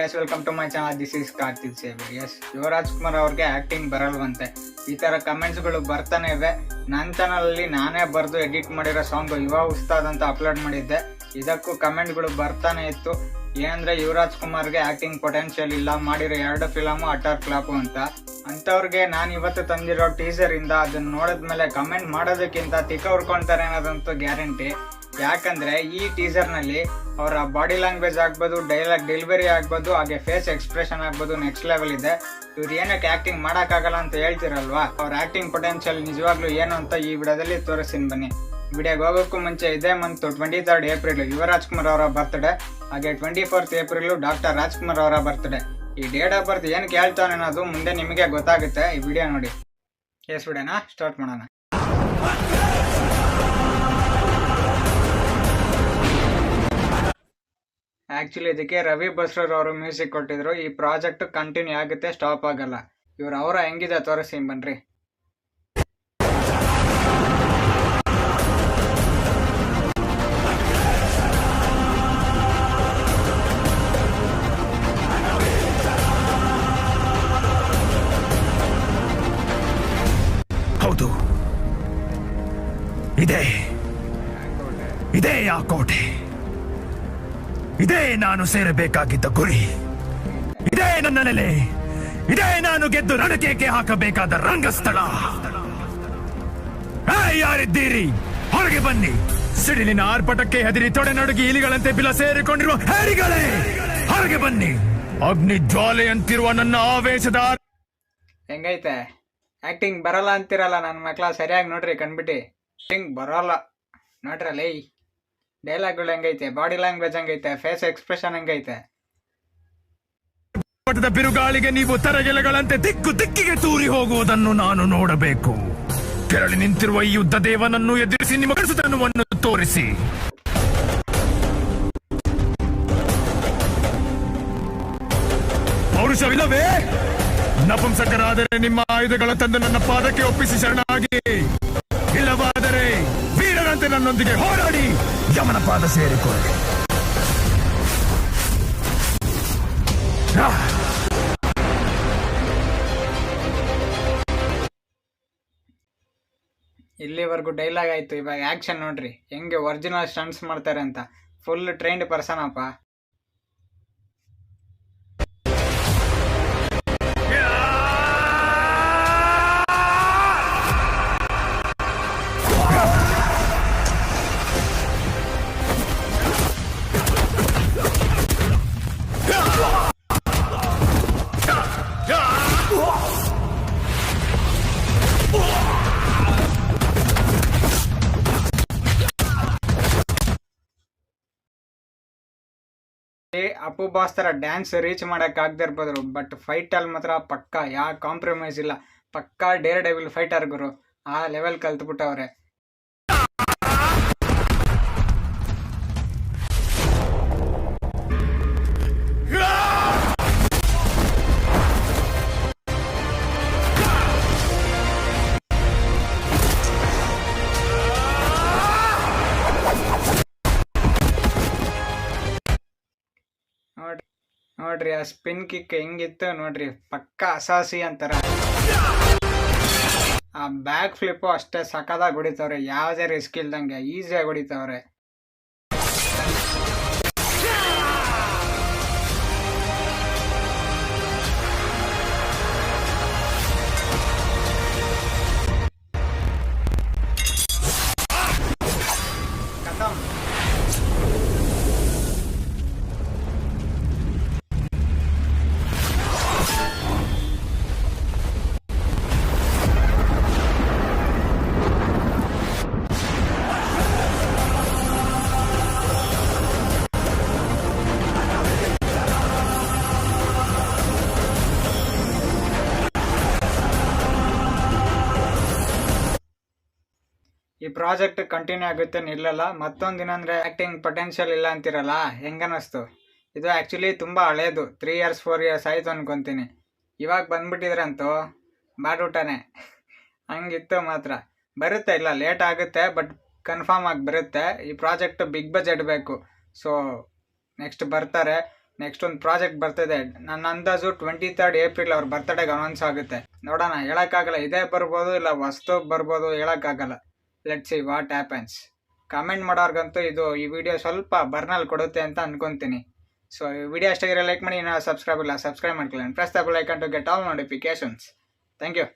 Guys, welcome to my channel. This is Karthik Sevi. Yes, Yuvraj Kumar ಅವ್ರಿಗೆ acting ಬರಲ್ವಂತೆ. ಈ ತರ ಕಮೆಂಟ್ಸ್ಗಳು ಬರ್ತಾನೆ ಇವೆ. ನನ್ನ ಚಾನಲಲ್ಲಿ ನಾನೇ ಬರೆದು ಎಡಿಟ್ ಮಾಡಿರೋ ಸಾಂಗ್ ಯುವ ಉಸ್ತಾದ್ ಅಂತ ಅಪ್ಲೋಡ್ ಮಾಡಿದ್ದೆ. ಇದಕ್ಕೂ ಕಮೆಂಟ್ಗಳು ಬರ್ತಾನೆ ಇತ್ತು. ಏನಂದ್ರೆ ಯುವರಾಜ್ ಕುಮಾರ್ಗೆ ಆಕ್ಟಿಂಗ್ ಪೊಟೆನ್ಷಿಯಲ್ ಇಲ್ಲ, ಮಾಡಿರೋ 2 ಫಿಲಮು ಅಟರ್ ಫ್ಲಾಪು ಅಂತ. ಅಂಥವ್ರಿಗೆ ನಾನು ಇವತ್ತು ತಂದಿರೋ ಟೀಸರ್ ಇಂದ ಅದನ್ನ ನೋಡಿದ್ಮೇಲೆ ಕಮೆಂಟ್ ಮಾಡೋದಕ್ಕಿಂತ ತಿಕ್ಕ ಹುರ್ಕೊಳ್ತಾರೆ ಅನ್ನೋದಂತೂ ಗ್ಯಾರಂಟಿ. ಯಾಕಂದ್ರೆ ಈ ಟೀಸರ್ ನಲ್ಲಿ ಅವರ ಬಾಡಿ ಲ್ಯಾಂಗ್ವೇಜ್ ಆಗ್ಬೋದು, ಡೈಲಾಗ್ ಡೆಲಿವರಿ ಆಗ್ಬೋದು, ಹಾಗೆ ಫೇಸ್ ಎಕ್ಸ್ಪ್ರೆಷನ್ ಆಗ್ಬೋದು ನೆಕ್ಸ್ಟ್ ಲೆವೆಲ್ ಇದೆ. ಇವ್ರು ಏನಕ್ಕೆ ಆಕ್ಟಿಂಗ್ ಮಾಡೋಕ್ಕಾಗಲ್ಲ ಅಂತ ಹೇಳ್ತಿರಲ್ವಾ, ಅವ್ರ ಆಕ್ಟಿಂಗ್ ಪೊಟೆನ್ಷಿಯಲ್ ನಿಜವಾಗ್ಲೂ ಏನು ಅಂತ ಈ ವಿಡಿಯೋದಲ್ಲಿ ತೋರಿಸ್ತೀನಿ ಬನ್ನಿ. ವಿಡಿಯೋಗೆ ಹೋಗೋಕ್ಕೂ ಮುಂಚೆ ಇದೇ ಮಂತ್ 23 ಏಪ್ರಿಲ್ ಯುವರಾಜ್ ಕುಮಾರ್ ಅವರ ಬರ್ತ್ಡೇ, ಹಾಗೆ 24 ಏಪ್ರಿಲ್ ಡಾಕ್ಟರ್ ರಾಜ್ಕುಮಾರ್ ಅವರ ಬರ್ತ್ಡೇ. ಈ ಡೇಟ್ ಆಫ್ ಬರ್ತ್ ಏನು ಕೇಳ್ತಾನೆ ಅನ್ನೋದು ಮುಂದೆ ನಿಮಗೆ ಗೊತ್ತಾಗುತ್ತೆ. ಈ ವಿಡಿಯೋ ನೋಡಿ. ಎಸ್, ವಿಡಿಯೋನ ಸ್ಟಾರ್ಟ್ ಮಾಡೋಣ. ಆಕ್ಚುಲಿ ಇದಕ್ಕೆ ರವಿ ಬಸ್ರೂರ್ ಅವರು ಮ್ಯೂಸಿಕ್ ಕೊಟ್ಟಿದ್ರು. ಈ ಪ್ರಾಜೆಕ್ಟ್ ಕಂಟಿನ್ಯೂ ಆಗುತ್ತೆ, ಸ್ಟಾಪ್ ಆಗಲ್ಲ. ಇವ್ರು ಅವರ ಹೆಂಗಿದೆ ತೋರಿಸಿ ಬನ್ರಿ. ಹೌದು, ಇದೇ ಆ ಕೋಟೆ, ಇದೇ ನಾನು ಸೇರಬೇಕಾಗಿದ್ದ ಗುರಿ, ಇದೇ ನನ್ನ ನೆಲೆ, ಇದೇ ನಾನು ಗೆದ್ದು ರಣಕೇಕೆ ಹಾಕಬೇಕಾದ ರಂಗಸ್ಥಳ. ಯಾರಿದ್ದೀರಿ? ಹೊರಗೆ ಬನ್ನಿ. ಸಿಡಿಲಿನ ಆರ್ಭಟಕ್ಕೆ ಹೆದರಿ ತೊಡೆ ನಡುಗಿ ಇಲಿಗಳಂತೆ ಬಿಲ ಸೇರಿಕೊಂಡಿರುವ ಹೇರಿಗಳೇ, ಹೊರಗೆ ಬನ್ನಿ. ಅಗ್ನಿ ಜ್ವಾಲೆಯಂತಿರುವ ನನ್ನ ಆವೇಶದ ಹೆಂಗೈತೆ ಆಕ್ಟಿಂಗ್? ಬರಲ್ಲ ಅಂತಿರಲ್ಲ ನನ್ನ ಮಕ್ಳ, ಸರಿಯಾಗಿ ನೋಡ್ರಿ ಕಣ್ಬಿಟ್ಟು. ಆಕ್ಟಿಂಗ್ ಬರಲ್ಲ ನೋಡ್ರಲ್ಲ. ಡೈಲಾಗ್ಗಳು ಹೆಂಗೈತೆ, ಬಾಡಿ ಲ್ಯಾಂಗ್ವೇಜ್ ಹೆಂಗೈತೆ, ಫೇಸ್ ಎಕ್ಸ್ಪ್ರೆಷನ್ ಹೆಂಗೈತೆ. ಪಟದ ಬಿರುಗಾಳಿಗೆ ನೀವು ತರಗೆಲೆಗಳಂತೆ ದಿಕ್ಕು ದಿಕ್ಕಿಗೆ ತೂರಿ ಹೋಗುವುದನ್ನು ನಾನು ನೋಡಬೇಕು. ಕೆರಳಿ ನಿಂತಿರುವ ಈ ಯುದ್ಧ ದೇವನನ್ನು ಎದುರಿಸಿ ನಿಮ್ಮ ಕನಸುತನವನ್ನು ತೋರಿಸಿ. ಪೌರುಷವಿಲ್ಲವೇ? ನಪುಂಸಕರಾದರೆ ನಿಮ್ಮ ಆಯುಧಗಳ ತಂದು ನನ್ನ ಪಾದಕ್ಕೆ ಒಪ್ಪಿಸಿ ಶರಣಾಗಿ, ಇಲ್ಲವಾದರೆ ವೀರರಂತೆ ನನ್ನೊಂದಿಗೆ ಹೋರಾಡಿ ಯಮನ ಪಾದ ಸೇರಿಕೊಳ್ಳಿ. ಇಲ್ಲಿವರೆಗೂ ಡೈಲಾಗ್ ಆಯ್ತು, ಇವಾಗ ಆಕ್ಷನ್ ನೋಡ್ರಿ ಹೆಂಗೆ ಒರಿಜಿನಲ್ ಸ್ಟಂಟ್ಸ್ ಮಾಡ್ತಾರೆ ಅಂತ. ಫುಲ್ ಟ್ರೈನ್ಡ್ ಪರ್ಸನ್ ಅಪ್ಪ. ಅಪ್ಪು ಬಾಸ್ ತರ ಡ್ಯಾನ್ಸ್ ರೀಚ್ ಮಾಡಕ್ ಆಗದೆ ಇರ್ಬೋದು, ಬಟ್ ಫೈಟ್ ಅಲ್ಲಿ ಮಾತ್ರ ಪಕ್ಕಾ ಯಾವ ಕಾಂಪ್ರಮೈಸ್ ಇಲ್ಲ. ಪಕ್ಕಾ ಡೇರ್ ಡೆವಿಲ್ ಫೈಟರ್ ಗುರು, ಆ ಲೆವೆಲ್ ಕಲ್ತ್ಬಿಟ್ಟವ್ರೆ. ನೋಡ್ರಿ ಆ ಸ್ಪಿನ್ ಕಿಕ್ ಹೆಂಗಿತ್ತು ನೋಡ್ರಿ, ಪಕ್ಕಾ ಅಸಾಸಿ ಅಂತಾರ. ಆ ಬ್ಯಾಕ್ ಫ್ಲಿಪ್ಪು ಅಷ್ಟೇ ಸಖತ್ತಾಗಿ ಹೊಡಿತವ್ರೆ, ಯಾವುದೇ ರಿಸ್ಕ್ ಇಲ್ದಂಗೆ ಈಸಿಯಾಗಿ ಹೊಡಿತವ್ರೆ. ಈ ಪ್ರಾಜೆಕ್ಟ್ ಕಂಟಿನ್ಯೂ ಆಗುತ್ತೆ, ನಿಲ್ಲಲ್ಲ. ಮತ್ತೊಂದು ದಿನ ಅಂದರೆ ಆ್ಯಕ್ಟಿಂಗ್ ಪೊಟೆನ್ಷಿಯಲ್ ಇಲ್ಲ ಅಂತಿರಲ್ಲ, ಹೆಂಗನ್ನಿಸ್ತು? ಇದು ಆ್ಯಕ್ಚುಲಿ ತುಂಬ ಹಳೇದು, 3 years 4 years ಆಯಿತು ಅನ್ಕೊತೀನಿ. ಇವಾಗ ಬಂದ್ಬಿಟ್ಟಿದ್ರಂತೂ ಬಾಡೂಟನೇ. ಹಂಗಿತ್ತು ಮಾತ್ರ. ಬರುತ್ತೆ, ಇಲ್ಲ ಲೇಟ್ ಆಗುತ್ತೆ, ಬಟ್ ಕನ್ಫರ್ಮ್ ಆಗಿ ಬರುತ್ತೆ. ಈ ಪ್ರಾಜೆಕ್ಟ್ ಬಿಗ್ ಬಜೆಟ್ ಬೇಕು, ಸೊ ನೆಕ್ಸ್ಟ್ ಬರ್ತಾರೆ. ನೆಕ್ಸ್ಟ್ ಒಂದು ಪ್ರಾಜೆಕ್ಟ್ ಬರ್ತಿದೆ. ನನ್ನ ಅಂದಾಜು 23rd ಏಪ್ರಿಲ್ ಅವ್ರ ಬರ್ತ್ಡೇಗೆ ಅನೌನ್ಸ್ ಆಗುತ್ತೆ. ನೋಡೋಣ, ಹೇಳೋಕ್ಕಾಗಲ್ಲ, ಇದೇ ಬರ್ಬೋದು ಇಲ್ಲ ವಸ್ತು ಬರ್ಬೋದು, ಹೇಳೋಕ್ಕಾಗಲ್ಲ. Let's see what happens. Comment ಮಾಡೋರ್ಗಂತೂ ಈ ವಿಡಿಯೋ ಸ್ವಲ್ಪ ಬರ್ನಲ್ಲಿ ಕೊಡುತ್ತೆ ಅಂತ ಅನ್ಕೊಂತೀನಿ. ಸೊ ಈ ವಿಡಿಯೋ ಅಷ್ಟಾಗಿರೋ ಲೈಕ್ ಮಾಡಿ, ಇನ್ನೂ ಸಬ್ಸ್ಕ್ರೈಬ್ ಇಲ್ಲ ಸಬ್ಸ್ಕ್ರೈಬ್ ಮಾಡ್ಕೊಳ್ಳಿ. Press the bell icon to get all notifications. Thank you.